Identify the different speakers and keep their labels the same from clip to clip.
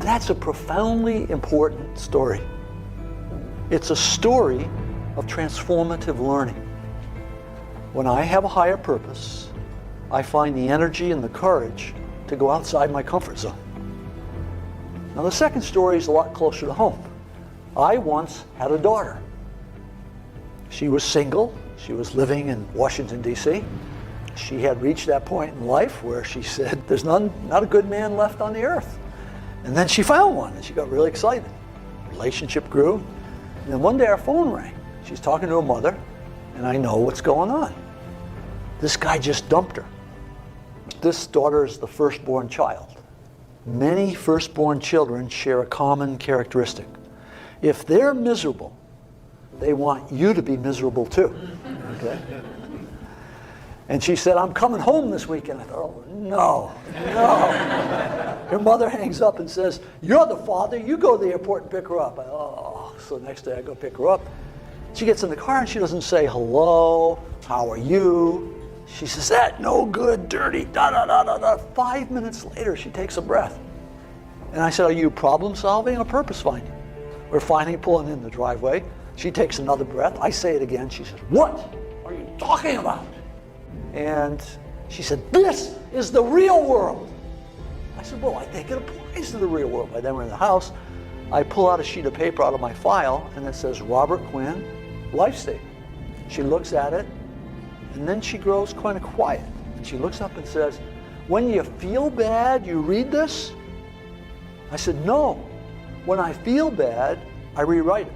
Speaker 1: That's a profoundly important story. It's a story of transformative learning. When I have a higher purpose, I find the energy and the courage to go outside my comfort zone. Now, the second story is a lot closer to home. I once had a daughter. She was single. She was living in Washington, D.C. She had reached that point in life where she said, there's not a good man left on the earth. And then she found one, and she got really excited. Relationship grew. And then one day our phone rang. She's talking to her mother, and I know what's going on. This guy just dumped her. This daughter is the firstborn child. Many firstborn children share a common characteristic. If they're miserable, they want you to be miserable too. Okay? And she said, I'm coming home this weekend. I thought, oh, no. Her mother hangs up and says, you're the father, you go to the airport and pick her up. So the next day I go pick her up. She gets in the car and she doesn't say, hello, how are you? She says, that no good, dirty, da-da-da-da-da. 5 minutes later, she takes a breath. And I said, are you problem solving or purpose finding? We're finally pulling in the driveway. She takes another breath. I say it again. She says, what are you talking about? And she said, this is the real world. I said, well, I think it applies to the real world. By then we're in the house. I pull out a sheet of paper out of my file, and it says, Robert Quinn, life statement. She looks at it, and then she grows kind of quiet. And she looks up and says, when you feel bad, you read this? I said, no. When I feel bad, I rewrite it.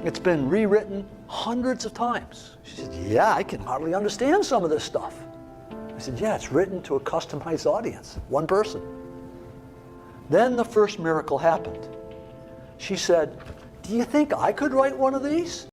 Speaker 1: It's been rewritten hundreds of times. She said, yeah, I can hardly understand some of this stuff. I said, yeah, it's written to a customized audience, one person. Then the first miracle happened. She said, do you think I could write one of these?